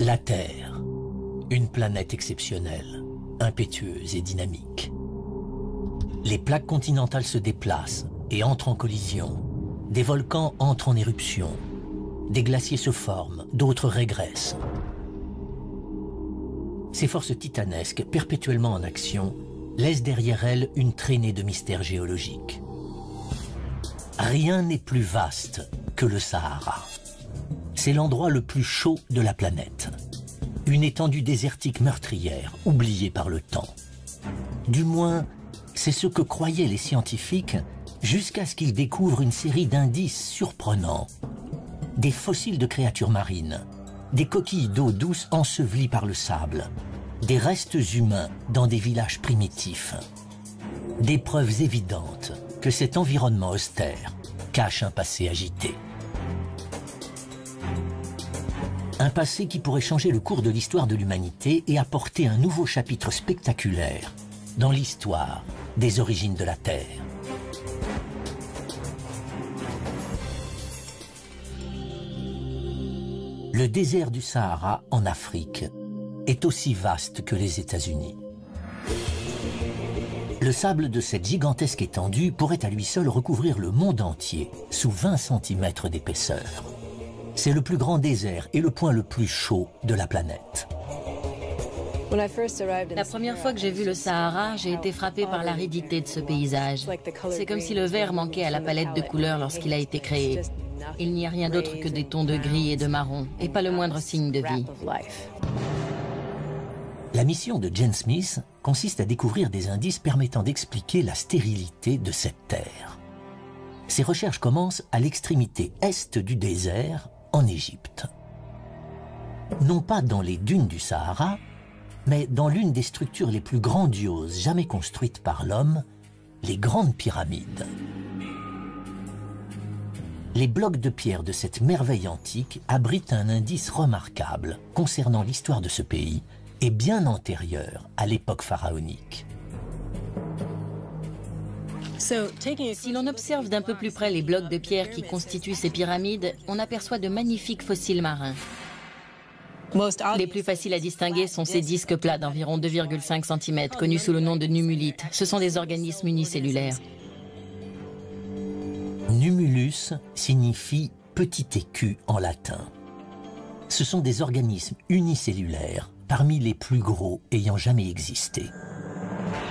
La Terre, une planète exceptionnelle, impétueuse et dynamique. Les plaques continentales se déplacent et entrent en collision. Des volcans entrent en éruption. Des glaciers se forment, d'autres régressent. Ces forces titanesques, perpétuellement en action, laissent derrière elles une traînée de mystères géologiques. Rien n'est plus vaste que le Sahara. C'est l'endroit le plus chaud de la planète. Une étendue désertique meurtrière, oubliée par le temps. Du moins, c'est ce que croyaient les scientifiques jusqu'à ce qu'ils découvrent une série d'indices surprenants. Des fossiles de créatures marines, des coquilles d'eau douce ensevelies par le sable, des restes humains dans des villages primitifs. Des preuves évidentes que cet environnement austère cache un passé agité. Un passé qui pourrait changer le cours de l'histoire de l'humanité et apporter un nouveau chapitre spectaculaire dans l'histoire des origines de la Terre. Le désert du Sahara en Afrique est aussi vaste que les États-Unis. Le sable de cette gigantesque étendue pourrait à lui seul recouvrir le monde entier sous 20 cm d'épaisseur. C'est le plus grand désert et le point le plus chaud de la planète. La première fois que j'ai vu le Sahara, j'ai été frappée par l'aridité de ce paysage. C'est comme si le vert manquait à la palette de couleurs lorsqu'il a été créé. Il n'y a rien d'autre que des tons de gris et de marron, et pas le moindre signe de vie. La mission de Jane Smith consiste à découvrir des indices permettant d'expliquer la stérilité de cette terre. Ses recherches commencent à l'extrémité est du désert, en Égypte. Non pas dans les dunes du Sahara, mais dans l'une des structures les plus grandioses jamais construites par l'homme, les grandes pyramides. Les blocs de pierre de cette merveille antique abritent un indice remarquable concernant l'histoire de ce pays et bien antérieur à l'époque pharaonique. Si l'on observe d'un peu plus près les blocs de pierre qui constituent ces pyramides, on aperçoit de magnifiques fossiles marins. Les plus faciles à distinguer sont ces disques plats d'environ 2,5 cm, connus sous le nom de numulites. Ce sont des organismes unicellulaires. Numulus signifie petit écu en latin. Ce sont des organismes unicellulaires, parmi les plus gros ayant jamais existé.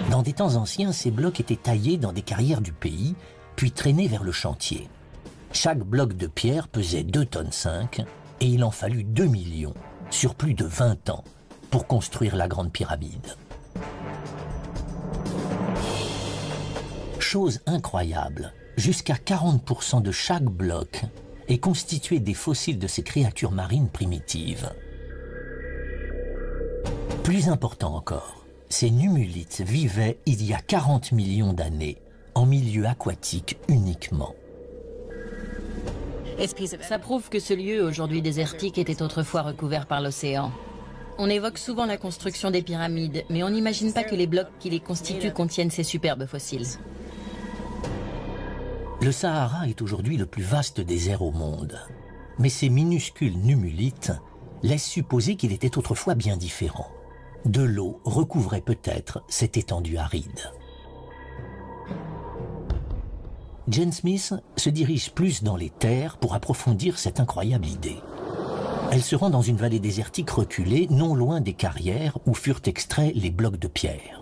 Dans des temps anciens, ces blocs étaient taillés dans des carrières du pays, puis traînés vers le chantier. Chaque bloc de pierre pesait 2,5 tonnes et il en fallut 2 millions, sur plus de 20 ans, pour construire la Grande Pyramide. Chose incroyable, jusqu'à 40% de chaque bloc est constitué des fossiles de ces créatures marines primitives. Plus important encore, ces numulites vivaient il y a 40 millions d'années, en milieu aquatique uniquement. Ça prouve que ce lieu, aujourd'hui désertique, était autrefois recouvert par l'océan. On évoque souvent la construction des pyramides, mais on n'imagine pas que les blocs qui les constituent contiennent ces superbes fossiles. Le Sahara est aujourd'hui le plus vaste désert au monde. Mais ces minuscules numulites laissent supposer qu'il était autrefois bien différent. De l'eau recouvrait peut-être cette étendue aride. Jane Smith se dirige plus dans les terres pour approfondir cette incroyable idée. Elle se rend dans une vallée désertique reculée, non loin des carrières où furent extraits les blocs de pierre.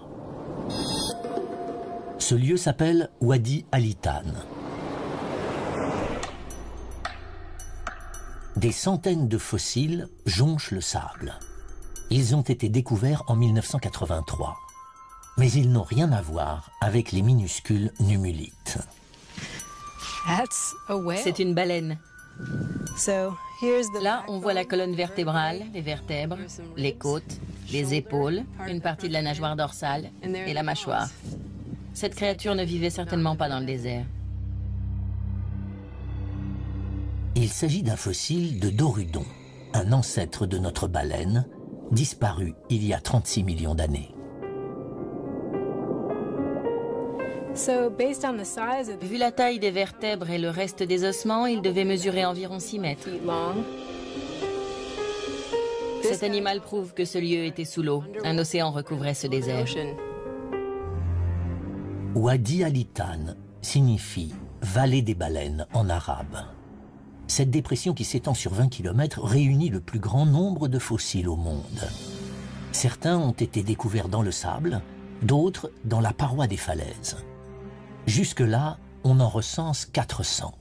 Ce lieu s'appelle Wadi Al-Hitan. Des centaines de fossiles jonchent le sable. Ils ont été découverts en 1983. Mais ils n'ont rien à voir avec les minuscules numulites. C'est une baleine. Là, on voit la colonne vertébrale, les vertèbres, les côtes, les épaules, une partie de la nageoire dorsale et la mâchoire. Cette créature ne vivait certainement pas dans le désert. Il s'agit d'un fossile de Dorudon, un ancêtre de notre baleine, disparu il y a 36 millions d'années. Vu la taille des vertèbres et le reste des ossements, il devait mesurer environ 6 mètres. Cet animal prouve que ce lieu était sous l'eau. Un océan recouvrait ce désert. Wadi Al-Hitan signifie « vallée des baleines » en arabe. Cette dépression qui s'étend sur 20 km réunit le plus grand nombre de fossiles au monde. Certains ont été découverts dans le sable, d'autres dans la paroi des falaises. Jusque-là, on en recense 400.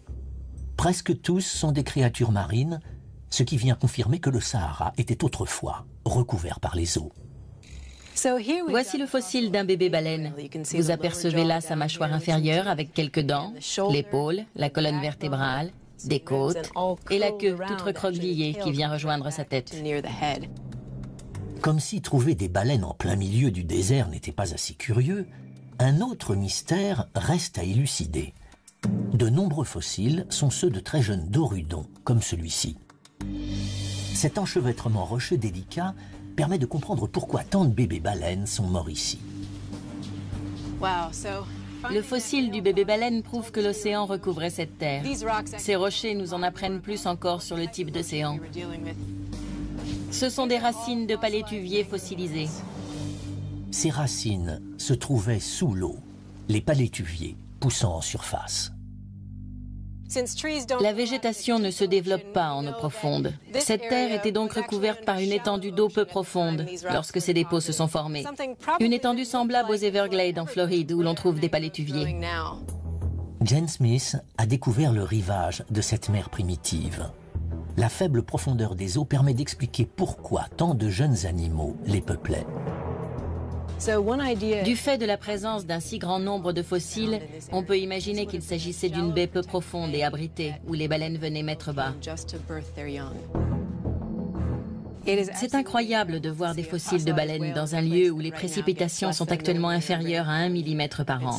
Presque tous sont des créatures marines, ce qui vient confirmer que le Sahara était autrefois recouvert par les eaux. Voici le fossile d'un bébé baleine. Vous apercevez là sa mâchoire inférieure avec quelques dents, l'épaule, la colonne vertébrale, des côtes et la queue toute recroquevillée qui vient rejoindre sa tête. Comme si trouver des baleines en plein milieu du désert n'était pas assez curieux, un autre mystère reste à élucider. De nombreux fossiles sont ceux de très jeunes dorudons, comme celui-ci. Cet enchevêtrement rocheux délicat permet de comprendre pourquoi tant de bébés baleines sont morts ici. Le fossile du bébé baleine prouve que l'océan recouvrait cette terre. Ces rochers nous en apprennent plus encore sur le type d'océan. Ce sont des racines de palétuviers fossilisés. Ces racines se trouvaient sous l'eau, les palétuviers poussant en surface. La végétation ne se développe pas en eau profonde. Cette terre était donc recouverte par une étendue d'eau peu profonde lorsque ces dépôts se sont formés. Une étendue semblable aux Everglades en Floride où l'on trouve des palétuviers. Jane Smith a découvert le rivage de cette mer primitive. La faible profondeur des eaux permet d'expliquer pourquoi tant de jeunes animaux les peuplaient. Du fait de la présence d'un si grand nombre de fossiles, on peut imaginer qu'il s'agissait d'une baie peu profonde et abritée, où les baleines venaient mettre bas. C'est incroyable de voir des fossiles de baleines dans un lieu où les précipitations sont actuellement inférieures à 1 mm par an.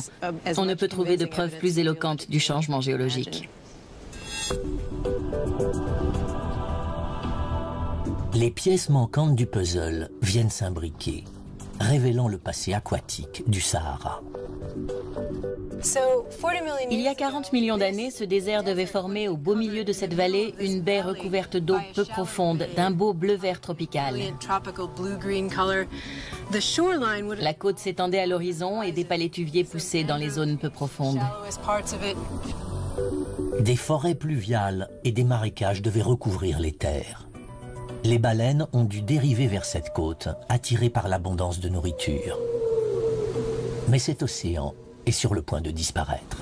On ne peut trouver de preuves plus éloquentes du changement géologique. Les pièces manquantes du puzzle viennent s'imbriquer, révélant le passé aquatique du Sahara. Il y a 40 millions d'années, ce désert devait former au beau milieu de cette vallée une baie recouverte d'eau peu profonde, d'un beau bleu-vert tropical. La côte s'étendait à l'horizon et des palétuviers poussaient dans les zones peu profondes. Des forêts pluviales et des marécages devaient recouvrir les terres. Les baleines ont dû dériver vers cette côte, attirées par l'abondance de nourriture. Mais cet océan est sur le point de disparaître.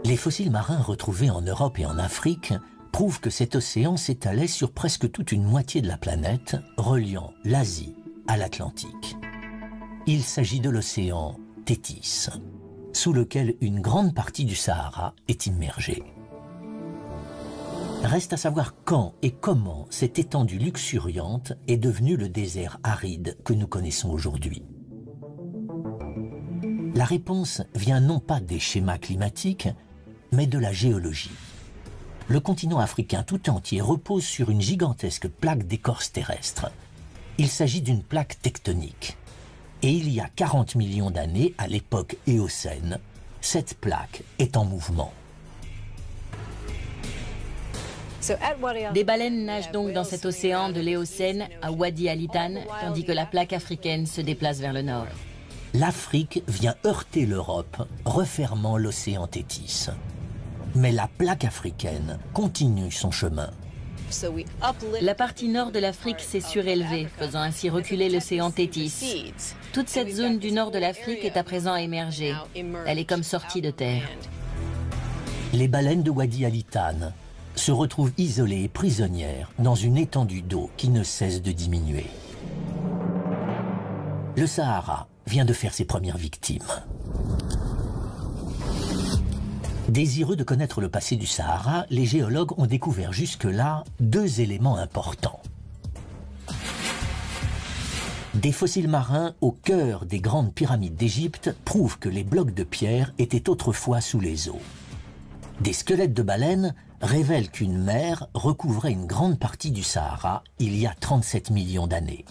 Les fossiles marins retrouvés en Europe et en Afrique prouvent que cet océan s'étalait sur presque toute une moitié de la planète, reliant l'Asie à l'Atlantique. Il s'agit de l'océan Thétis, sous lequel une grande partie du Sahara est immergée. Reste à savoir quand et comment cette étendue luxuriante est devenue le désert aride que nous connaissons aujourd'hui. La réponse vient non pas des schémas climatiques, mais de la géologie. Le continent africain tout entier repose sur une gigantesque plaque d'écorce terrestre. Il s'agit d'une plaque tectonique. Et il y a 40 millions d'années, à l'époque éocène, cette plaque est en mouvement. Des baleines nagent donc dans cet océan de l'Éocène à Wadi Al-Hitan, tandis que la plaque africaine se déplace vers le nord. L'Afrique vient heurter l'Europe, refermant l'océan Thétis. Mais la plaque africaine continue son chemin. La partie nord de l'Afrique s'est surélevée, faisant ainsi reculer l'océan Thétis. Toute cette zone du nord de l'Afrique est à présent émergée. Elle est comme sortie de terre. Les baleines de Wadi Al-Hitan se retrouvent isolées et prisonnières dans une étendue d'eau qui ne cesse de diminuer. Le Sahara vient de faire ses premières victimes. Désireux de connaître le passé du Sahara, les géologues ont découvert jusque-là 2 éléments importants. Des fossiles marins au cœur des grandes pyramides d'Égypte prouvent que les blocs de pierre étaient autrefois sous les eaux. Des squelettes de baleines révèlent qu'une mer recouvrait une grande partie du Sahara il y a 37 millions d'années.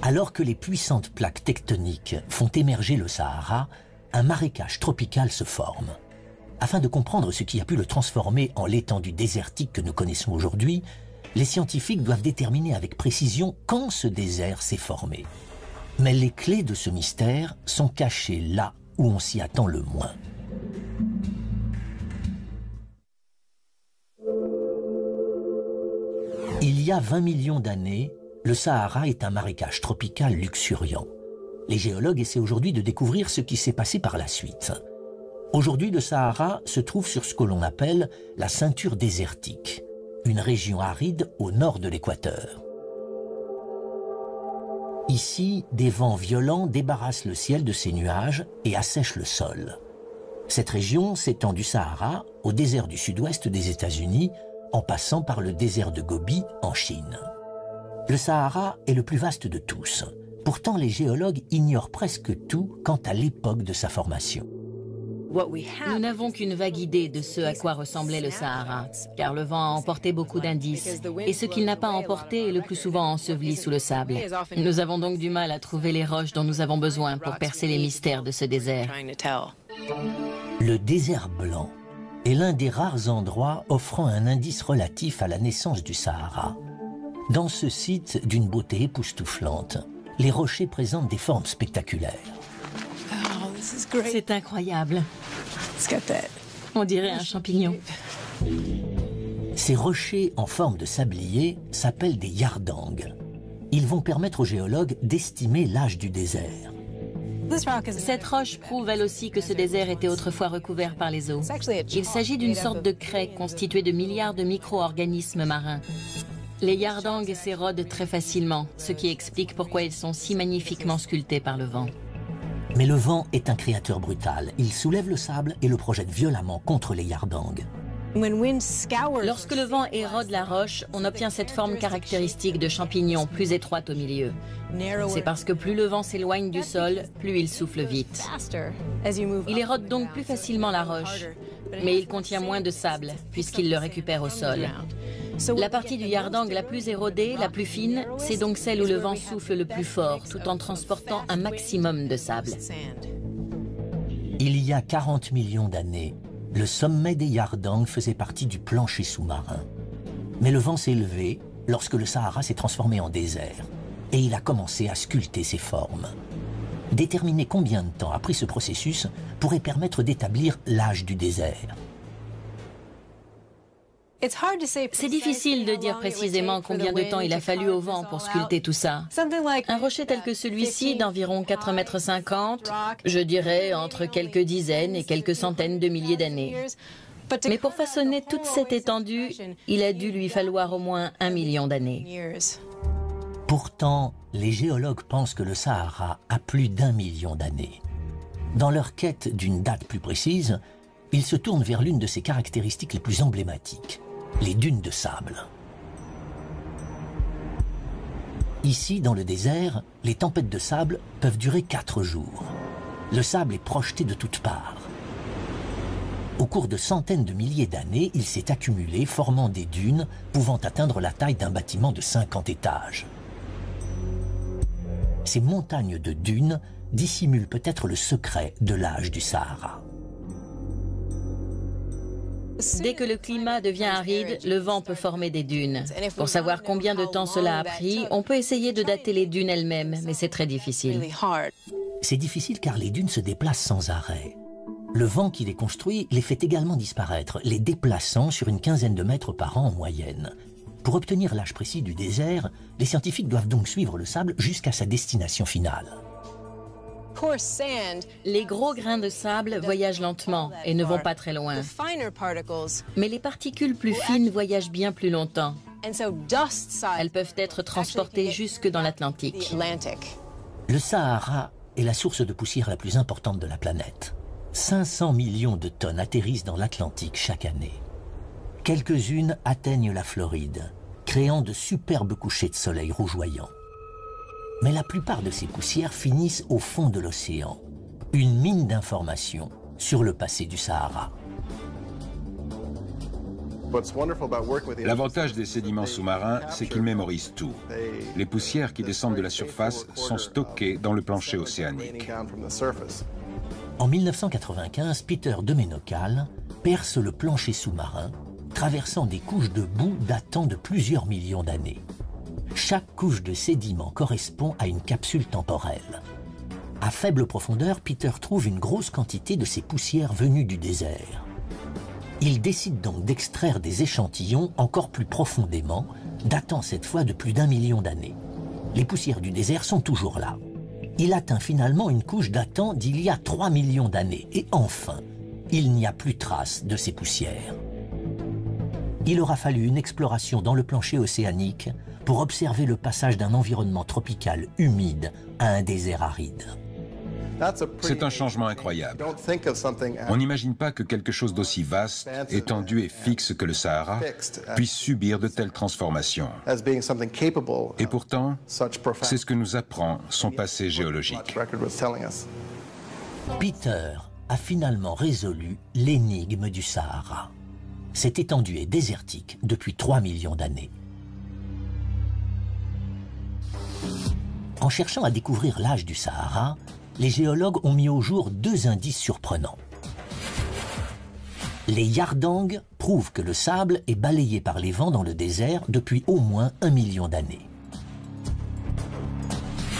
Alors que les puissantes plaques tectoniques font émerger le Sahara, un marécage tropical se forme. Afin de comprendre ce qui a pu le transformer en l'étendue désertique que nous connaissons aujourd'hui, les scientifiques doivent déterminer avec précision quand ce désert s'est formé. Mais les clés de ce mystère sont cachées là où on s'y attend le moins. Il y a 20 millions d'années, le Sahara est un marécage tropical luxuriant. Les géologues essaient aujourd'hui de découvrir ce qui s'est passé par la suite. Aujourd'hui, le Sahara se trouve sur ce que l'on appelle la ceinture désertique, une région aride au nord de l'équateur. Ici, des vents violents débarrassent le ciel de ses nuages et assèchent le sol. Cette région s'étend du Sahara au désert du sud-ouest des États-Unis, en passant par le désert de Gobi en Chine. Le Sahara est le plus vaste de tous. Pourtant, les géologues ignorent presque tout quant à l'époque de sa formation. Nous n'avons qu'une vague idée de ce à quoi ressemblait le Sahara, car le vent a emporté beaucoup d'indices, et ce qu'il n'a pas emporté est le plus souvent enseveli sous le sable. Nous avons donc du mal à trouver les roches dont nous avons besoin pour percer les mystères de ce désert. Le désert blanc est l'un des rares endroits offrant un indice relatif à la naissance du Sahara. Dans ce site d'une beauté époustouflante, les rochers présentent des formes spectaculaires. C'est incroyable. On dirait un champignon. Ces rochers en forme de sablier s'appellent des yardangs. Ils vont permettre aux géologues d'estimer l'âge du désert. Cette roche prouve elle aussi que ce désert était autrefois recouvert par les eaux. Il s'agit d'une sorte de craie constituée de milliards de micro-organismes marins. Les yardangs s'érodent très facilement, ce qui explique pourquoi ils sont si magnifiquement sculptés par le vent. Mais le vent est un créateur brutal. Il soulève le sable et le projette violemment contre les yardangs. Lorsque le vent érode la roche, on obtient cette forme caractéristique de champignon plus étroite au milieu. C'est parce que plus le vent s'éloigne du sol, plus il souffle vite. Il érode donc plus facilement la roche, mais il contient moins de sable, puisqu'il le récupère au sol. La partie du yardang la plus érodée, la plus fine, c'est donc celle où le vent souffle le plus fort, tout en transportant un maximum de sable. Il y a 40 millions d'années, le sommet des yardangs faisait partie du plancher sous-marin. Mais le vent s'est levé lorsque le Sahara s'est transformé en désert, et il a commencé à sculpter ses formes. Déterminer combien de temps a pris ce processus pourrait permettre d'établir l'âge du désert. C'est difficile de dire précisément combien de temps il a fallu au vent pour sculpter tout ça. Un rocher tel que celui-ci, d'environ 4,50 m, je dirais entre quelques dizaines et quelques centaines de milliers d'années. Mais pour façonner toute cette étendue, il a dû lui falloir au moins 1 million d'années. Pourtant, les géologues pensent que le Sahara a plus d'1 million d'années. Dans leur quête d'une date plus précise, ils se tournent vers l'une de ses caractéristiques les plus emblématiques, les dunes de sable. Ici, dans le désert, les tempêtes de sable peuvent durer 4 jours. Le sable est projeté de toutes parts. Au cours de centaines de milliers d'années, il s'est accumulé, formant des dunes pouvant atteindre la taille d'un bâtiment de 50 étages. Ces montagnes de dunes dissimulent peut-être le secret de l'âge du Sahara. Dès que le climat devient aride, le vent peut former des dunes. Pour savoir combien de temps cela a pris, on peut essayer de dater les dunes elles-mêmes, mais c'est très difficile. C'est difficile car les dunes se déplacent sans arrêt. Le vent qui les construit les fait également disparaître, les déplaçant sur une quinzaine de mètres par an en moyenne. Pour obtenir l'âge précis du désert, les scientifiques doivent donc suivre le sable jusqu'à sa destination finale. Les gros grains de sable voyagent lentement et ne vont pas très loin. Mais les particules plus fines voyagent bien plus longtemps. Elles peuvent être transportées jusque dans l'Atlantique. Le Sahara est la source de poussière la plus importante de la planète. 500 millions de tonnes atterrissent dans l'Atlantique chaque année. Quelques-unes atteignent la Floride, créant de superbes couchers de soleil rougeoyants. Mais la plupart de ces poussières finissent au fond de l'océan, une mine d'informations sur le passé du Sahara. L'avantage des sédiments sous-marins, c'est qu'ils mémorisent tout. Les poussières qui descendent de la surface sont stockées dans le plancher océanique. En 1995, Peter de Ménocal perce le plancher sous-marin, traversant des couches de boue datant de plusieurs millions d'années. Chaque couche de sédiments correspond à une capsule temporelle. À faible profondeur, Peter trouve une grosse quantité de ces poussières venues du désert. Il décide donc d'extraire des échantillons encore plus profondément, datant cette fois de plus d'1 million d'années. Les poussières du désert sont toujours là. Il atteint finalement une couche datant d'il y a 3 millions d'années. Et enfin, il n'y a plus trace de ces poussières. Il aura fallu une exploration dans le plancher océanique pour observer le passage d'un environnement tropical humide à un désert aride. C'est un changement incroyable. On n'imagine pas que quelque chose d'aussi vaste, étendu et fixe que le Sahara puisse subir de telles transformations. Et pourtant, c'est ce que nous apprend son passé géologique. Peter a finalement résolu l'énigme du Sahara. Cette étendue est désertique depuis 3 millions d'années. En cherchant à découvrir l'âge du Sahara, les géologues ont mis au jour 2 indices surprenants. Les Yardangs prouvent que le sable est balayé par les vents dans le désert depuis au moins 1 million d'années.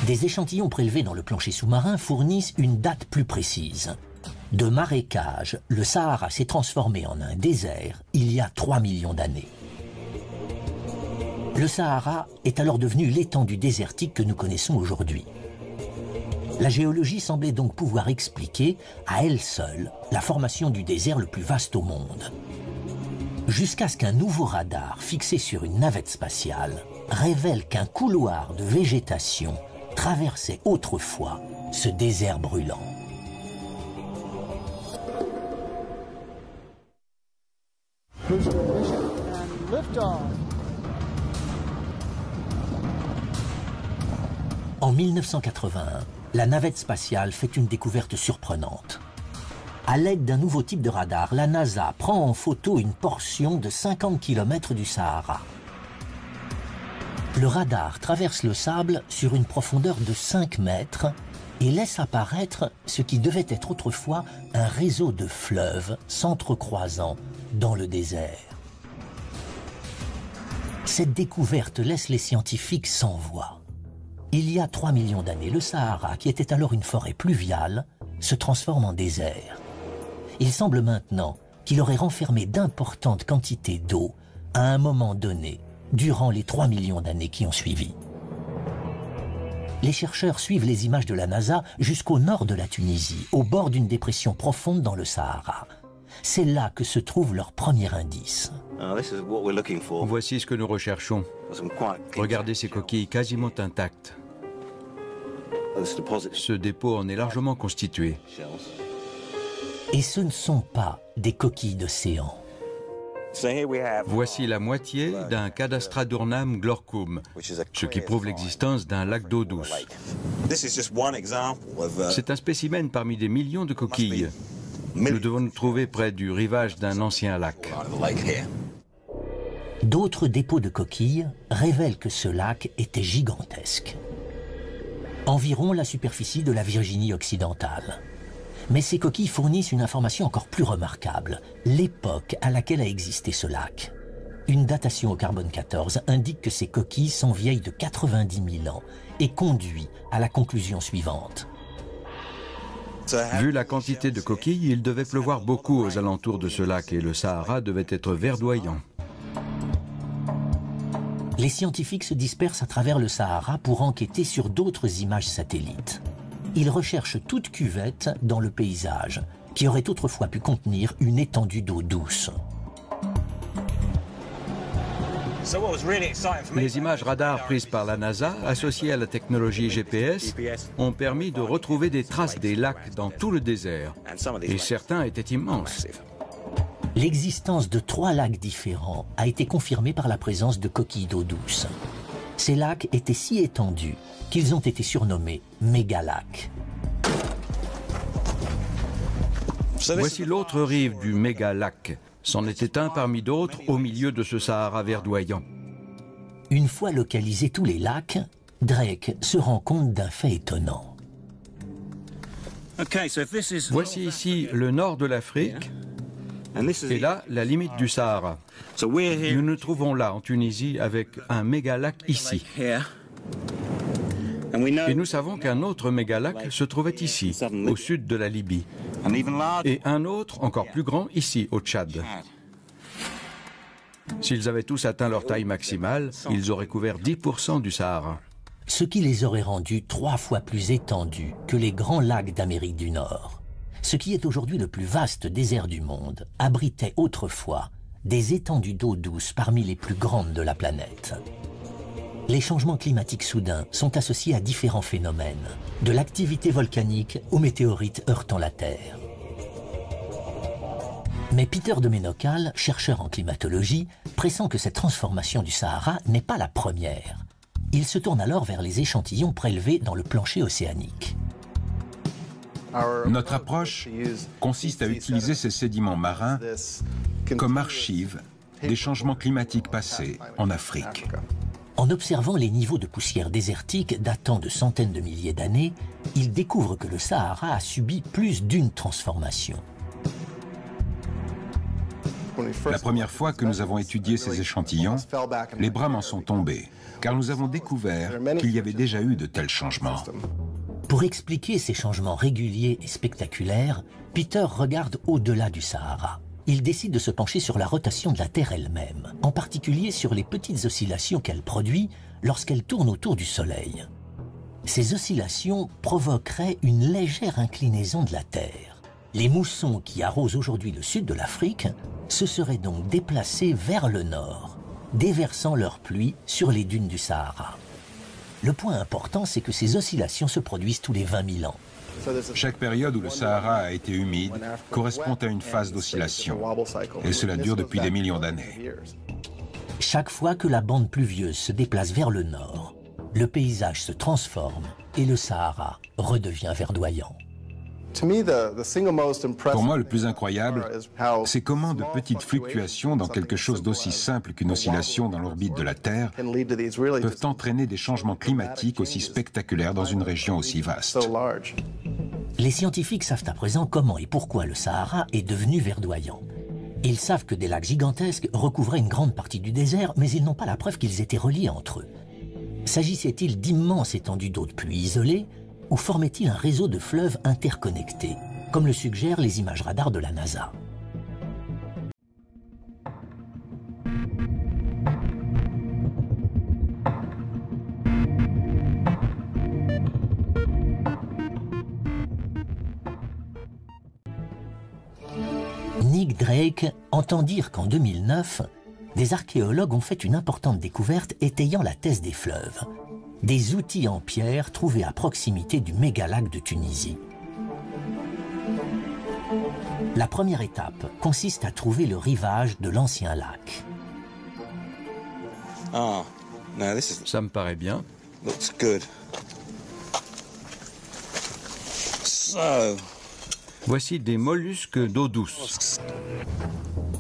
Des échantillons prélevés dans le plancher sous-marin fournissent une date plus précise. De marécage, le Sahara s'est transformé en un désert il y a 3 millions d'années. Le Sahara est alors devenu l'étendue désertique que nous connaissons aujourd'hui. La géologie semblait donc pouvoir expliquer, à elle seule, la formation du désert le plus vaste au monde. Jusqu'à ce qu'un nouveau radar fixé sur une navette spatiale révèle qu'un couloir de végétation traversait autrefois ce désert brûlant. En 1981, la navette spatiale fait une découverte surprenante. À l'aide d'un nouveau type de radar, la NASA prend en photo une portion de 50 km du Sahara. Le radar traverse le sable sur une profondeur de 5 mètres et laisse apparaître ce qui devait être autrefois un réseau de fleuves s'entrecroisant dans le désert. Cette découverte laisse les scientifiques sans voix. Il y a 3 millions d'années, le Sahara, qui était alors une forêt pluviale, se transforme en désert. Il semble maintenant qu'il aurait renfermé d'importantes quantités d'eau à un moment donné, durant les 3 millions d'années qui ont suivi. Les chercheurs suivent les images de la NASA jusqu'au nord de la Tunisie, au bord d'une dépression profonde dans le Sahara. C'est là que se trouve leur premier indice. Voici ce que nous recherchons. Regardez ces coquilles quasiment intactes. Ce dépôt en est largement constitué. Et ce ne sont pas des coquilles d'océan. Voici la moitié d'un Cadastradurnam glorcum, ce qui prouve l'existence d'un lac d'eau douce. C'est un spécimen parmi des millions de coquilles. Nous devons nous trouver près du rivage d'un ancien lac. D'autres dépôts de coquilles révèlent que ce lac était gigantesque. Environ la superficie de la Virginie occidentale. Mais ces coquilles fournissent une information encore plus remarquable, l'époque à laquelle a existé ce lac. Une datation au carbone 14 indique que ces coquilles sont vieilles de 90 000 ans et conduit à la conclusion suivante. Vu la quantité de coquilles, il devait pleuvoir beaucoup aux alentours de ce lac et le Sahara devait être verdoyant. Les scientifiques se dispersent à travers le Sahara pour enquêter sur d'autres images satellites. Ils recherchent toute cuvette dans le paysage, qui aurait autrefois pu contenir une étendue d'eau douce. Les images radar prises par la NASA, associées à la technologie GPS, ont permis de retrouver des traces des lacs dans tout le désert. Et certains étaient immenses. L'existence de 3 lacs différents a été confirmée par la présence de coquilles d'eau douce. Ces lacs étaient si étendus qu'ils ont été surnommés mégalacs. Voici l'autre rive du mégalac. C'en était un parmi d'autres au milieu de ce Sahara verdoyant. Une fois localisés tous les lacs, Drake se rend compte d'un fait étonnant. Voici ici le nord de l'Afrique et là la limite du Sahara. Nous nous trouvons là en Tunisie avec un mégalac ici. Et nous savons qu'un autre mégalac se trouvait ici, au sud de la Libye. Et un autre, encore plus grand, ici, au Tchad. S'ils avaient tous atteint leur taille maximale, ils auraient couvert 10% du Sahara. Ce qui les aurait rendus 3 fois plus étendus que les grands lacs d'Amérique du Nord. Ce qui est aujourd'hui le plus vaste désert du monde abritait autrefois des étendues d'eau douce parmi les plus grandes de la planète. Les changements climatiques soudains sont associés à différents phénomènes, de l'activité volcanique aux météorites heurtant la Terre. Mais Peter de Menocal, chercheur en climatologie, pressent que cette transformation du Sahara n'est pas la première. Il se tourne alors vers les échantillons prélevés dans le plancher océanique. Notre approche consiste à utiliser ces sédiments marins comme archives des changements climatiques passés en Afrique. En observant les niveaux de poussière désertique datant de centaines de milliers d'années, il découvre que le Sahara a subi plus d'une transformation. La première fois que nous avons étudié ces échantillons, les bras m'en sont tombés, car nous avons découvert qu'il y avait déjà eu de tels changements. Pour expliquer ces changements réguliers et spectaculaires, Peter regarde au-delà du Sahara. Il décide de se pencher sur la rotation de la Terre elle-même, en particulier sur les petites oscillations qu'elle produit lorsqu'elle tourne autour du Soleil. Ces oscillations provoqueraient une légère inclinaison de la Terre. Les moussons qui arrosent aujourd'hui le sud de l'Afrique se seraient donc déplacés vers le nord, déversant leur pluie sur les dunes du Sahara. Le point important, c'est que ces oscillations se produisent tous les 20 000 ans. Chaque période où le Sahara a été humide correspond à une phase d'oscillation, et cela dure depuis des millions d'années. Chaque fois que la bande pluvieuse se déplace vers le nord, le paysage se transforme et le Sahara redevient verdoyant. Pour moi, le plus incroyable, c'est comment de petites fluctuations dans quelque chose d'aussi simple qu'une oscillation dans l'orbite de la Terre peuvent entraîner des changements climatiques aussi spectaculaires dans une région aussi vaste. Les scientifiques savent à présent comment et pourquoi le Sahara est devenu verdoyant. Ils savent que des lacs gigantesques recouvraient une grande partie du désert, mais ils n'ont pas la preuve qu'ils étaient reliés entre eux. S'agissait-il d'immenses étendues d'eau de pluie isolées, ou formait-il un réseau de fleuves interconnectés, comme le suggèrent les images radars de la NASA? Nick Drake entend dire qu'en 2009, des archéologues ont fait une importante découverte étayant la thèse des fleuves. Des outils en pierre trouvés à proximité du mégalac de Tunisie. La première étape consiste à trouver le rivage de l'ancien lac. Ça me paraît bien. Voici des mollusques d'eau douce.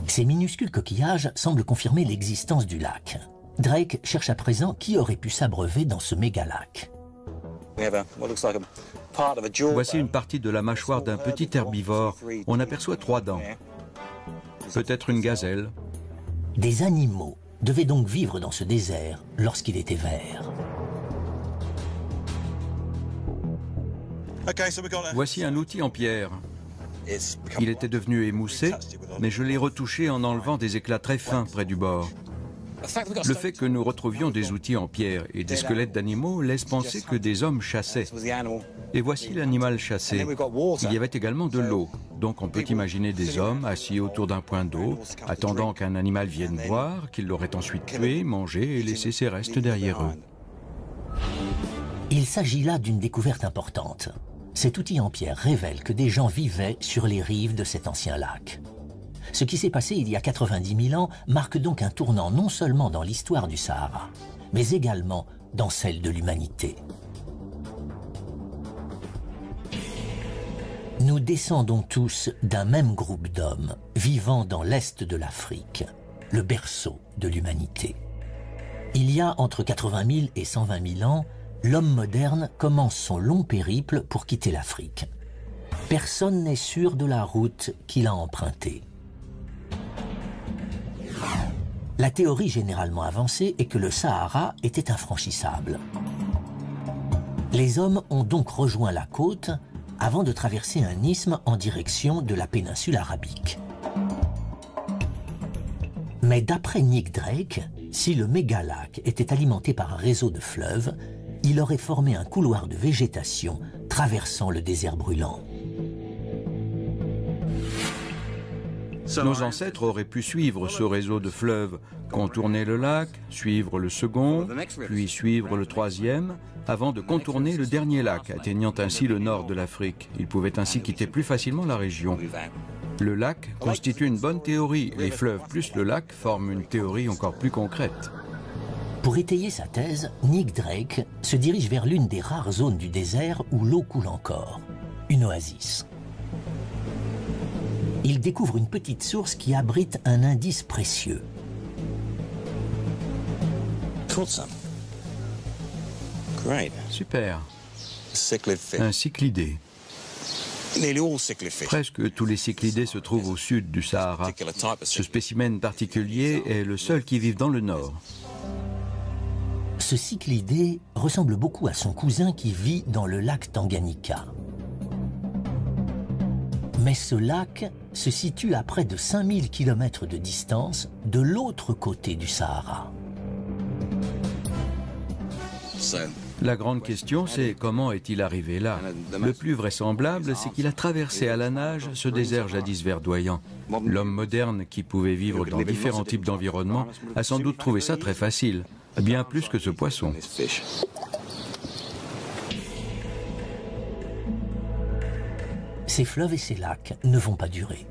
Ces minuscules coquillages semblent confirmer l'existence du lac. Drake cherche à présent qui aurait pu s'abreuver dans ce mégalac. Voici une partie de la mâchoire d'un petit herbivore. On aperçoit 3 dents. Peut-être une gazelle. Des animaux devaient donc vivre dans ce désert lorsqu'il était vert. Voici un outil en pierre. Il était devenu émoussé, mais je l'ai retouché en enlevant des éclats très fins près du bord. Le fait que nous retrouvions des outils en pierre et des squelettes d'animaux laisse penser que des hommes chassaient. Et voici l'animal chassé. Il y avait également de l'eau, donc on peut imaginer des hommes assis autour d'un point d'eau, attendant qu'un animal vienne boire, qu'il l'aurait ensuite tué, mangé et laissé ses restes derrière eux. Il s'agit là d'une découverte importante. Cet outil en pierre révèle que des gens vivaient sur les rives de cet ancien lac. Ce qui s'est passé il y a 90 000 ans marque donc un tournant non seulement dans l'histoire du Sahara, mais également dans celle de l'humanité. Nous descendons tous d'un même groupe d'hommes vivant dans l'est de l'Afrique, le berceau de l'humanité. Il y a entre 80 000 et 120 000 ans, l'homme moderne commence son long périple pour quitter l'Afrique. Personne n'est sûr de la route qu'il a empruntée. La théorie généralement avancée est que le Sahara était infranchissable. Les hommes ont donc rejoint la côte avant de traverser un isthme en direction de la péninsule arabique. Mais d'après Nick Drake, si le mégalac était alimenté par un réseau de fleuves, il aurait formé un couloir de végétation traversant le désert brûlant. Nos ancêtres auraient pu suivre ce réseau de fleuves, contourner le lac, suivre le second, puis suivre le troisième, avant de contourner le dernier lac, atteignant ainsi le nord de l'Afrique. Ils pouvaient ainsi quitter plus facilement la région. Le lac constitue une bonne théorie. Les fleuves plus le lac forment une théorie encore plus concrète. Pour étayer sa thèse, Nick Drake se dirige vers l'une des rares zones du désert où l'eau coule encore, une oasis. Il découvre une petite source qui abrite un indice précieux. Super. Un cyclidé. Presque tous les cyclidés se trouvent au sud du Sahara. Ce spécimen particulier est le seul qui vive dans le nord. Ce cyclidé ressemble beaucoup à son cousin qui vit dans le lac Tanganyika. Mais ce lac se situe à près de 5000 km de distance de l'autre côté du Sahara. La grande question, c'est comment est-il arrivé là? Le plus vraisemblable, c'est qu'il a traversé à la nage ce désert jadis verdoyant. L'homme moderne, qui pouvait vivre dans différents types d'environnements, a sans doute trouvé ça très facile, bien plus que ce poisson. Ces fleuves et ces lacs ne vont pas durer.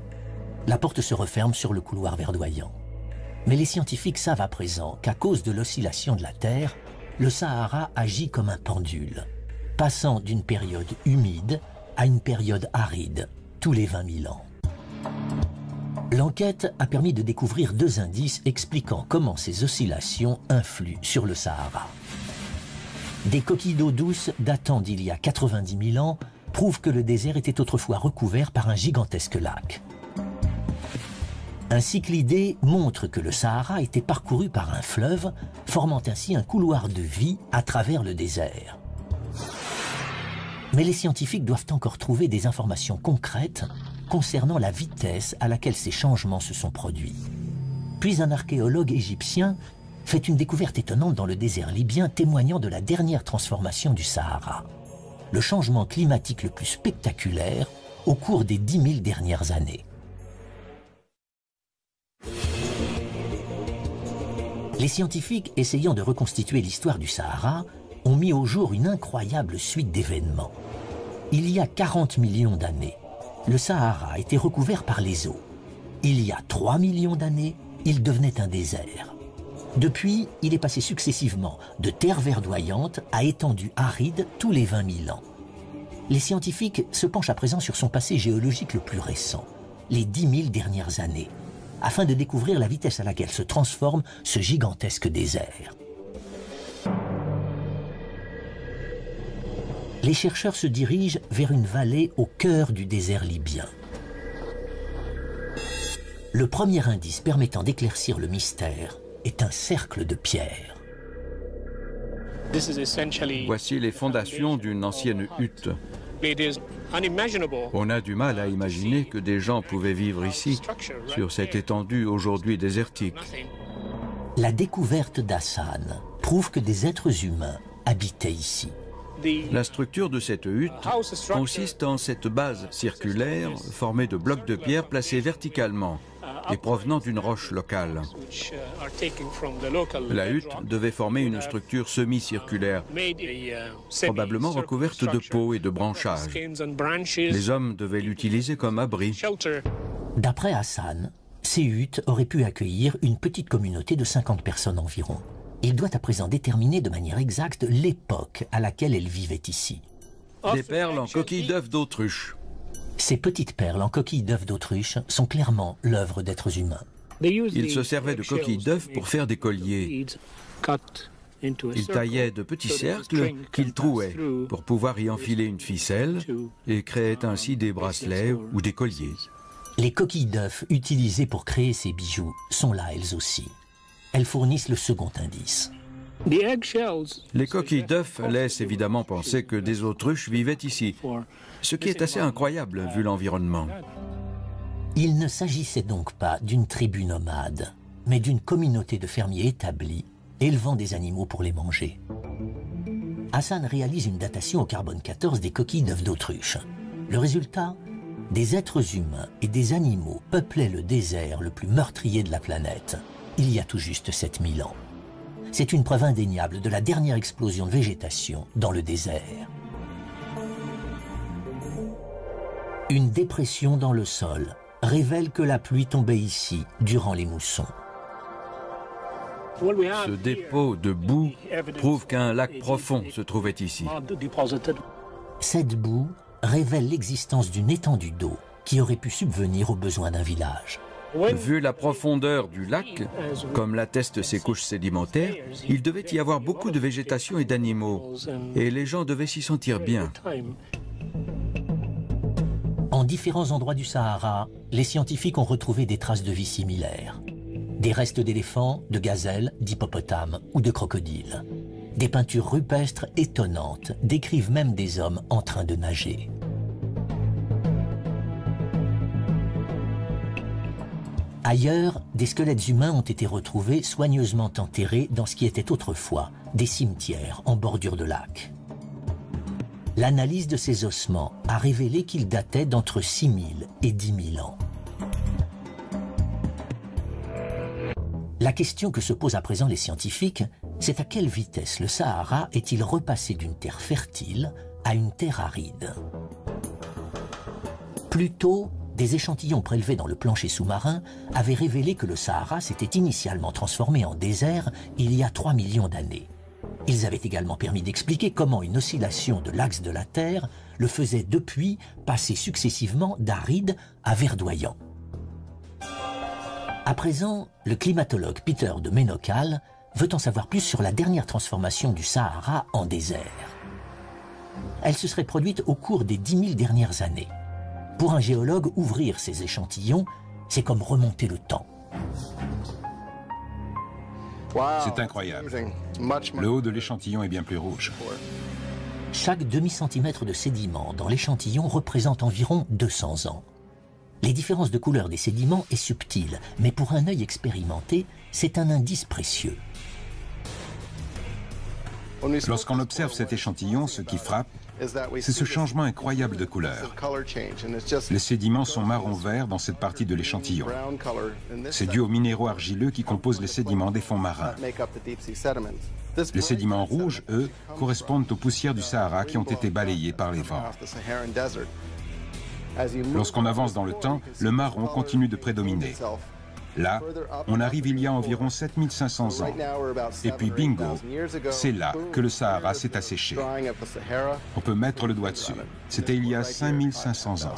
La porte se referme sur le couloir verdoyant. Mais les scientifiques savent à présent qu'à cause de l'oscillation de la Terre, le Sahara agit comme un pendule, passant d'une période humide à une période aride, tous les 20 000 ans. L'enquête a permis de découvrir 2 indices expliquant comment ces oscillations influent sur le Sahara. Des coquilles d'eau douce datant d'il y a 90 000 ans prouvent que le désert était autrefois recouvert par un gigantesque lac. Un cyclidé montre que le Sahara était parcouru par un fleuve, formant ainsi un couloir de vie à travers le désert. Mais les scientifiques doivent encore trouver des informations concrètes concernant la vitesse à laquelle ces changements se sont produits. Puis un archéologue égyptien fait une découverte étonnante dans le désert libyen témoignant de la dernière transformation du Sahara, le changement climatique le plus spectaculaire au cours des 10 000 dernières années. Les scientifiques, essayant de reconstituer l'histoire du Sahara, ont mis au jour une incroyable suite d'événements. Il y a 40 millions d'années, le Sahara était recouvert par les eaux. Il y a 3 millions d'années, il devenait un désert. Depuis, il est passé successivement de terre verdoyante à étendue aride tous les 20 000 ans. Les scientifiques se penchent à présent sur son passé géologique le plus récent, les 10 000 dernières années, afin de découvrir la vitesse à laquelle se transforme ce gigantesque désert. Les chercheurs se dirigent vers une vallée au cœur du désert libyen. Le premier indice permettant d'éclaircir le mystère est un cercle de pierre. Voici les fondations d'une ancienne hutte. On a du mal à imaginer que des gens pouvaient vivre ici, sur cette étendue aujourd'hui désertique. La découverte d'Hassan prouve que des êtres humains habitaient ici. La structure de cette hutte consiste en cette base circulaire formée de blocs de pierre placés verticalement et provenant d'une roche locale. La hutte devait former une structure semi-circulaire, probablement recouverte de peaux et de branchages. Les hommes devaient l'utiliser comme abri. D'après Hassan, ces huttes auraient pu accueillir une petite communauté de 50 personnes environ. Il doit à présent déterminer de manière exacte l'époque à laquelle elles vivaient ici. Des perles en coquilles d'œufs d'autruche. Ces petites perles en coquilles d'œufs d'autruche sont clairement l'œuvre d'êtres humains. Ils se servaient de coquilles d'œufs pour faire des colliers. Il taillait de petits cercles qu'il trouait pour pouvoir y enfiler une ficelle et créait ainsi des bracelets ou des colliers. Les coquilles d'œufs utilisées pour créer ces bijoux sont là elles aussi. Elles fournissent le second indice. Les coquilles d'œufs laissent évidemment penser que des autruches vivaient ici, ce qui est assez incroyable vu l'environnement. Il ne s'agissait donc pas d'une tribu nomade, mais d'une communauté de fermiers établis, élevant des animaux pour les manger. Hassan réalise une datation au carbone 14 des coquilles d'œufs d'autruche. Le résultat ? Des êtres humains et des animaux peuplaient le désert le plus meurtrier de la planète, il y a tout juste 7000 ans. C'est une preuve indéniable de la dernière explosion de végétation dans le désert. Une dépression dans le sol révèle que la pluie tombait ici durant les moussons. Ce dépôt de boue prouve qu'un lac profond se trouvait ici. Cette boue révèle l'existence d'une étendue d'eau qui aurait pu subvenir aux besoins d'un village. Vu la profondeur du lac, comme l'attestent ses couches sédimentaires, il devait y avoir beaucoup de végétation et d'animaux, et les gens devaient s'y sentir bien. En différents endroits du Sahara, les scientifiques ont retrouvé des traces de vie similaires. Des restes d'éléphants, de gazelles, d'hippopotames ou de crocodiles. Des peintures rupestres étonnantes décrivent même des hommes en train de nager. Ailleurs, des squelettes humains ont été retrouvés soigneusement enterrés dans ce qui était autrefois des cimetières en bordure de lac. L'analyse de ces ossements a révélé qu'ils dataient d'entre 6000 et 10 000 ans. La question que se posent à présent les scientifiques, c'est à quelle vitesse le Sahara est-il repassé d'une terre fertile à une terre aride? Plus tôt, des échantillons prélevés dans le plancher sous-marin avaient révélé que le Sahara s'était initialement transformé en désert il y a 3 millions d'années. Ils avaient également permis d'expliquer comment une oscillation de l'axe de la Terre le faisait depuis passer successivement d'aride à verdoyant. À présent, le climatologue Peter de Ménocal veut en savoir plus sur la dernière transformation du Sahara en désert. Elle se serait produite au cours des 10 000 dernières années. Pour un géologue, ouvrir ces échantillons, c'est comme remonter le temps. C'est incroyable. Le haut de l'échantillon est bien plus rouge. Chaque demi-centimètre de sédiment dans l'échantillon représente environ 200 ans. Les différences de couleur des sédiments est subtile, mais pour un œil expérimenté, c'est un indice précieux. Lorsqu'on observe cet échantillon, ce qui frappe, c'est ce changement incroyable de couleur. Les sédiments sont marron-vert dans cette partie de l'échantillon. C'est dû aux minéraux argileux qui composent les sédiments des fonds marins. Les sédiments rouges, eux, correspondent aux poussières du Sahara qui ont été balayées par les vents. Lorsqu'on avance dans le temps, le marron continue de prédominer. Là, on arrive il y a environ 7500 ans. Et puis bingo, c'est là que le Sahara s'est asséché. On peut mettre le doigt dessus. C'était il y a 5500 ans.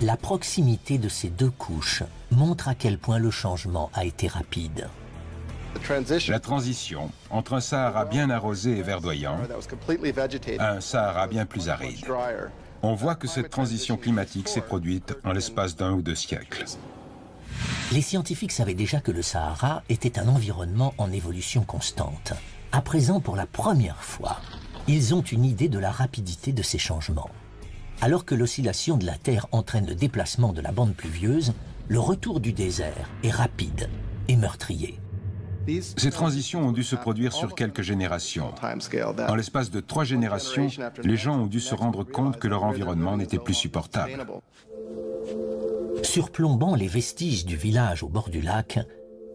La proximité de ces deux couches montre à quel point le changement a été rapide. La transition entre un Sahara bien arrosé et verdoyant à un Sahara bien plus aride. On voit que cette transition climatique s'est produite en l'espace d'1 ou 2 siècles. Les scientifiques savaient déjà que le Sahara était un environnement en évolution constante. À présent, pour la première fois, ils ont une idée de la rapidité de ces changements. Alors que l'oscillation de la Terre entraîne le déplacement de la bande pluvieuse, le retour du désert est rapide et meurtrier. Ces transitions ont dû se produire sur quelques générations. En l'espace de 3 générations, les gens ont dû se rendre compte que leur environnement n'était plus supportable. Surplombant les vestiges du village au bord du lac,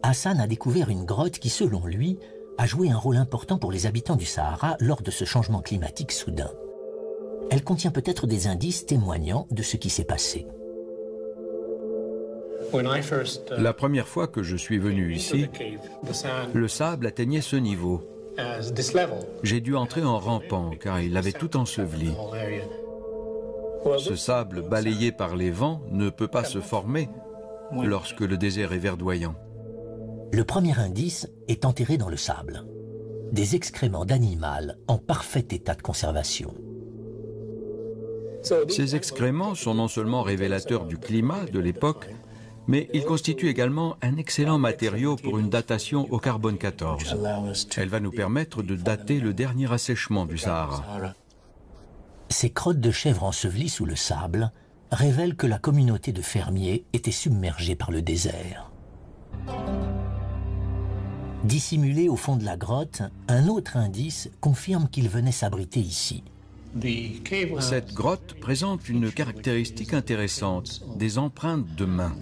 Hassan a découvert une grotte qui, selon lui, a joué un rôle important pour les habitants du Sahara lors de ce changement climatique soudain. Elle contient peut-être des indices témoignant de ce qui s'est passé. La première fois que je suis venu ici, le sable atteignait ce niveau. J'ai dû entrer en rampant car il avait tout enseveli. Ce sable balayé par les vents ne peut pas se former lorsque le désert est verdoyant. Le premier indice est enterré dans le sable. des excréments d'animal en parfait état de conservation. Ces excréments sont non seulement révélateurs du climat de l'époque, mais ils constituent également un excellent matériau pour une datation au carbone 14. Elle va nous permettre de dater le dernier assèchement du Sahara. Ces crottes de chèvre ensevelies sous le sable révèlent que la communauté de fermiers était submergée par le désert. Dissimulé au fond de la grotte, un autre indice confirme qu'il venait s'abriter ici. Cette grotte présente une caractéristique intéressante, des empreintes de mains.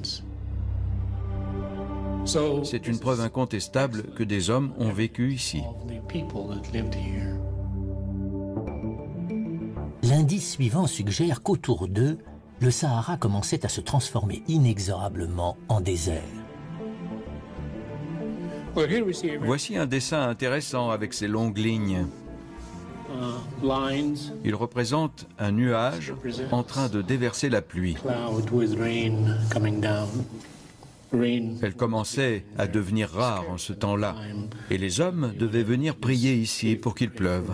C'est une preuve incontestable que des hommes ont vécu ici. L'indice suivant suggère qu'autour d'eux, le Sahara commençait à se transformer inexorablement en désert. Voici un dessin intéressant avec ses longues lignes. Il représente un nuage en train de déverser la pluie. Elle commençait à devenir rare en ce temps-là, et les hommes devaient venir prier ici pour qu'il pleuve.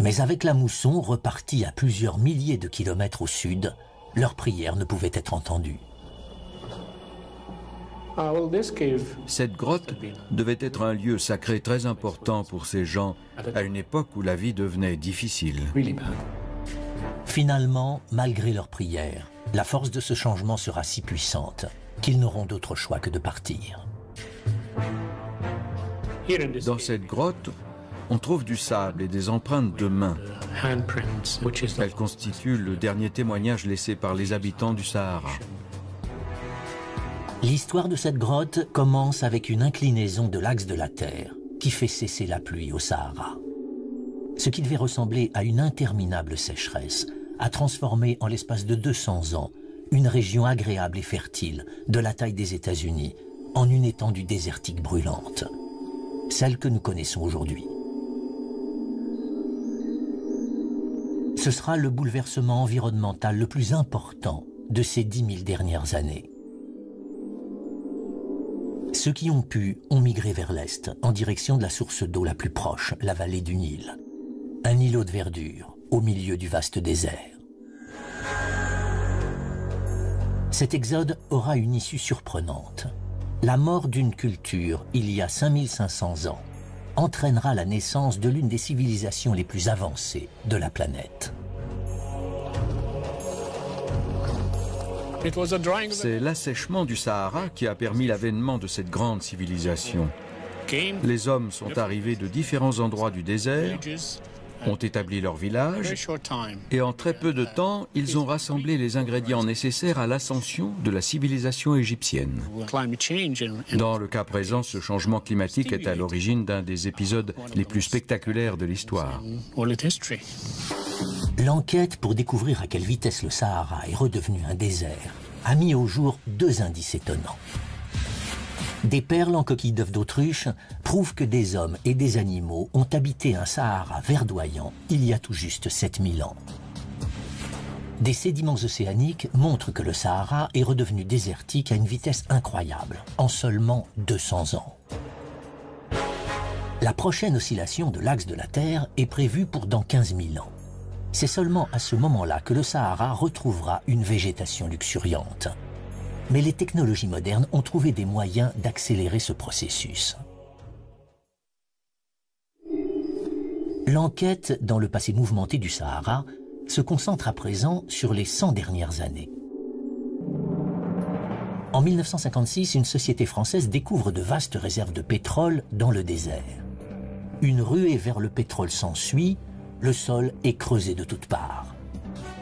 Mais avec la mousson repartie à plusieurs milliers de kilomètres au sud, leurs prières ne pouvaient être entendues. Cette grotte devait être un lieu sacré très important pour ces gens à une époque où la vie devenait difficile. Finalement, malgré leurs prières, la force de ce changement sera si puissante qu'ils n'auront d'autre choix que de partir. Dans cette grotte, on trouve du sable et des empreintes de mains. Elles constituent le dernier témoignage laissé par les habitants du Sahara. L'histoire de cette grotte commence avec une inclinaison de l'axe de la Terre qui fait cesser la pluie au Sahara. Ce qui devait ressembler à une interminable sécheresse a transformé en l'espace de 200 ans une région agréable et fertile de la taille des États-Unis en une étendue désertique brûlante, celle que nous connaissons aujourd'hui. Ce sera le bouleversement environnemental le plus important de ces 10 000 dernières années. Ceux qui ont pu ont migré vers l'est, en direction de la source d'eau la plus proche, la vallée du Nil. Un îlot de verdure, au milieu du vaste désert. Cet exode aura une issue surprenante. La mort d'une culture, il y a 5500 ans, entraînera la naissance de l'une des civilisations les plus avancées de la planète. C'est l'assèchement du Sahara qui a permis l'avènement de cette grande civilisation. Les hommes sont arrivés de différents endroits du désert, ont établi leur village, et en très peu de temps, ils ont rassemblé les ingrédients nécessaires à l'ascension de la civilisation égyptienne. Dans le cas présent, ce changement climatique est à l'origine d'un des épisodes les plus spectaculaires de l'histoire. L'enquête pour découvrir à quelle vitesse le Sahara est redevenu un désert a mis au jour deux indices étonnants. Des perles en coquilles d'œufs d'autruche prouvent que des hommes et des animaux ont habité un Sahara verdoyant il y a tout juste 7000 ans. Des sédiments océaniques montrent que le Sahara est redevenu désertique à une vitesse incroyable, en seulement 200 ans. La prochaine oscillation de l'axe de la Terre est prévue pour dans 15 000 ans. C'est seulement à ce moment-là que le Sahara retrouvera une végétation luxuriante. Mais les technologies modernes ont trouvé des moyens d'accélérer ce processus. L'enquête dans le passé mouvementé du Sahara se concentre à présent sur les 100 dernières années. En 1956, une société française découvre de vastes réserves de pétrole dans le désert. Une ruée vers le pétrole s'ensuit, le sol est creusé de toutes parts.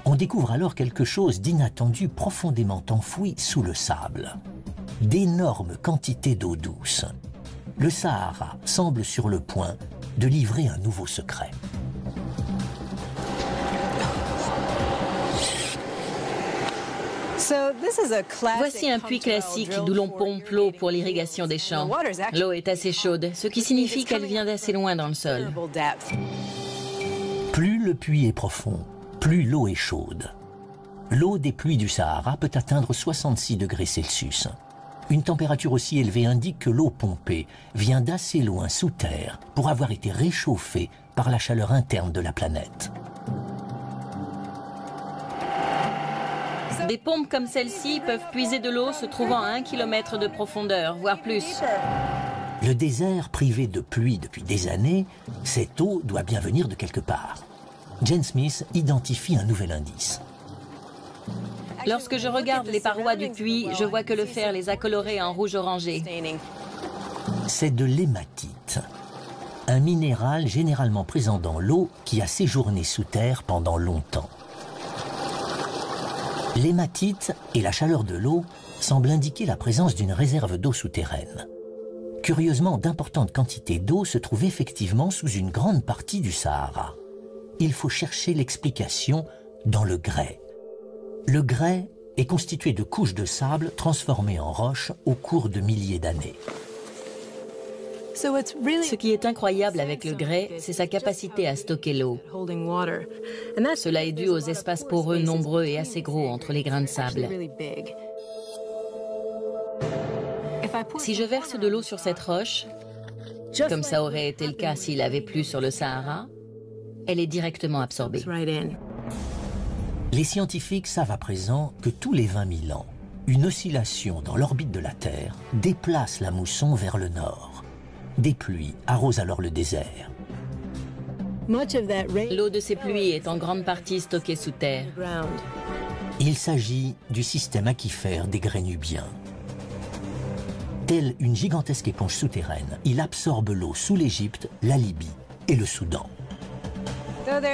On découvre alors quelque chose d'inattendu profondément enfoui sous le sable. D'énormes quantités d'eau douce. Le Sahara semble sur le point de livrer un nouveau secret. Voici un puits classique d'où l'on pompe l'eau pour l'irrigation des champs. L'eau est assez chaude, ce qui signifie qu'elle vient d'assez loin dans le sol. Plus le puits est profond, plus l'eau est chaude. L'eau des pluies du Sahara peut atteindre 66 degrés Celsius. Une température aussi élevée indique que l'eau pompée vient d'assez loin sous terre pour avoir été réchauffée par la chaleur interne de la planète. Des pompes comme celle-ci peuvent puiser de l'eau se trouvant à 1 km de profondeur, voire plus. Le désert privé de pluie depuis des années, cette eau doit bien venir de quelque part. Jane Smith identifie un nouvel indice. Lorsque je regarde les parois du puits, je vois que le fer les a colorées en rouge orangé. C'est de l'hématite, un minéral généralement présent dans l'eau qui a séjourné sous terre pendant longtemps. L'hématite et la chaleur de l'eau semblent indiquer la présence d'une réserve d'eau souterraine. Curieusement, d'importantes quantités d'eau se trouvent effectivement sous une grande partie du Sahara. Il faut chercher l'explication dans le grès. Le grès est constitué de couches de sable transformées en roches au cours de milliers d'années. Ce qui est incroyable avec le grès, c'est sa capacité à stocker l'eau. Cela est dû aux espaces poreux nombreux et assez gros entre les grains de sable. Si je verse de l'eau sur cette roche, comme ça aurait été le cas s'il avait plu sur le Sahara, elle est directement absorbée. Les scientifiques savent à présent que tous les 20 000 ans, une oscillation dans l'orbite de la Terre déplace la mousson vers le nord. Des pluies arrosent alors le désert. L'eau de ces pluies est en grande partie stockée sous terre. Il s'agit du système aquifère des Grénubiens. Telle une gigantesque éponge souterraine, il absorbe l'eau sous l'Égypte, la Libye et le Soudan.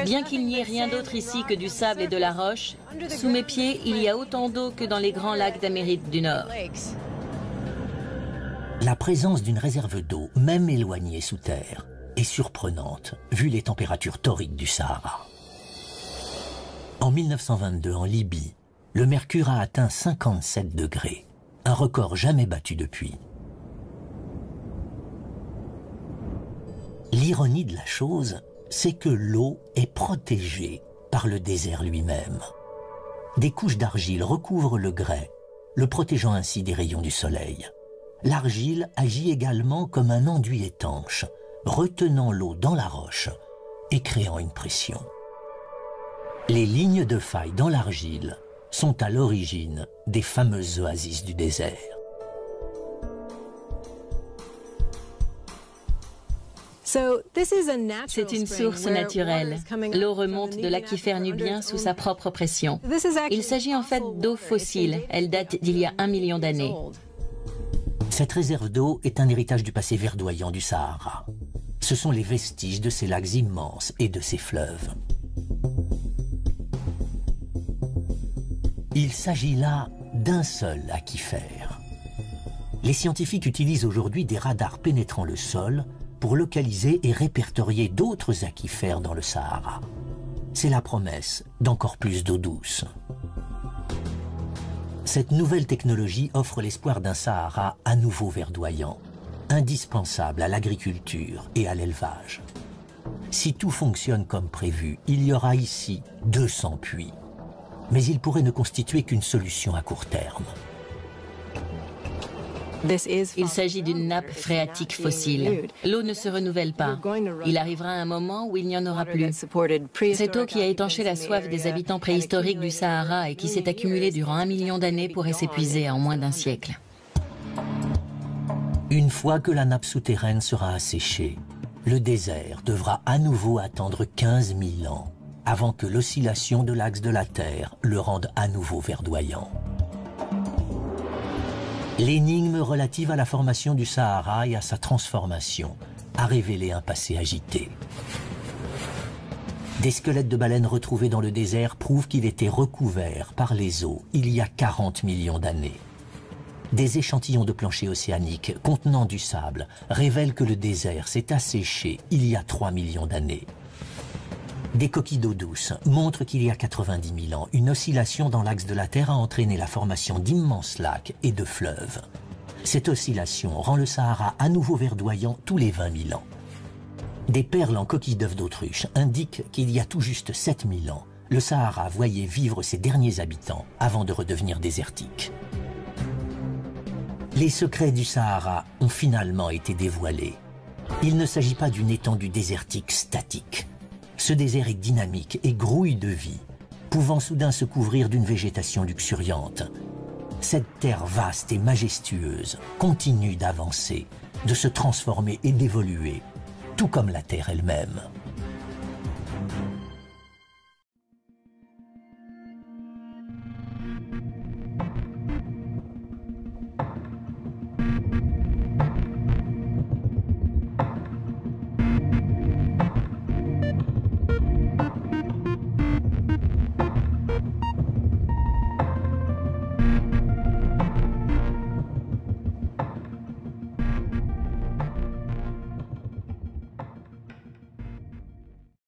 Bien qu'il n'y ait rien d'autre ici que du sable et de la roche, sous mes pieds, il y a autant d'eau que dans les grands lacs d'Amérique du Nord. La présence d'une réserve d'eau, même éloignée sous terre, est surprenante, vu les températures torrides du Sahara. En 1922, en Libye, le mercure a atteint 57 degrés, un record jamais battu depuis. L'ironie de la chose, c'est que l'eau est protégée par le désert lui-même. Des couches d'argile recouvrent le grès, le protégeant ainsi des rayons du soleil. L'argile agit également comme un enduit étanche, retenant l'eau dans la roche et créant une pression. Les lignes de faille dans l'argile sont à l'origine des fameuses oasis du désert. C'est une source naturelle. L'eau remonte de l'aquifère nubien sous sa propre pression. Il s'agit en fait d'eau fossile. Elle date d'il y a 1 million d'années. Cette réserve d'eau est un héritage du passé verdoyant du Sahara. Ce sont les vestiges de ces lacs immenses et de ces fleuves. Il s'agit là d'un seul aquifère. Les scientifiques utilisent aujourd'hui des radars pénétrant le sol pour localiser et répertorier d'autres aquifères dans le Sahara. C'est la promesse d'encore plus d'eau douce. Cette nouvelle technologie offre l'espoir d'un Sahara à nouveau verdoyant, indispensable à l'agriculture et à l'élevage. Si tout fonctionne comme prévu, il y aura ici 200 puits. Mais il pourrait ne constituer qu'une solution à court terme. Il s'agit d'une nappe phréatique fossile. L'eau ne se renouvelle pas. Il arrivera un moment où il n'y en aura plus. Cette eau qui a étanché la soif des habitants préhistoriques du Sahara et qui s'est accumulée durant 1 million d'années pourrait s'épuiser en moins d'un siècle. Une fois que la nappe souterraine sera asséchée, le désert devra à nouveau attendre 15 000 ans avant que l'oscillation de l'axe de la Terre le rende à nouveau verdoyant. L'énigme relative à la formation du Sahara et à sa transformation a révélé un passé agité. Des squelettes de baleines retrouvés dans le désert prouvent qu'il était recouvert par les eaux il y a 40 millions d'années. Des échantillons de plancher océanique contenant du sable révèlent que le désert s'est asséché il y a 3 millions d'années. Des coquilles d'eau douce montrent qu'il y a 90 000 ans, une oscillation dans l'axe de la Terre a entraîné la formation d'immenses lacs et de fleuves. Cette oscillation rend le Sahara à nouveau verdoyant tous les 20 000 ans. Des perles en coquilles d'œufs d'autruche indiquent qu'il y a tout juste 7 000 ans, le Sahara voyait vivre ses derniers habitants avant de redevenir désertique. Les secrets du Sahara ont finalement été dévoilés. Il ne s'agit pas d'une étendue désertique statique. Ce désert est dynamique et grouille de vie, pouvant soudain se couvrir d'une végétation luxuriante. Cette terre vaste et majestueuse continue d'avancer, de se transformer et d'évoluer, tout comme la Terre elle-même.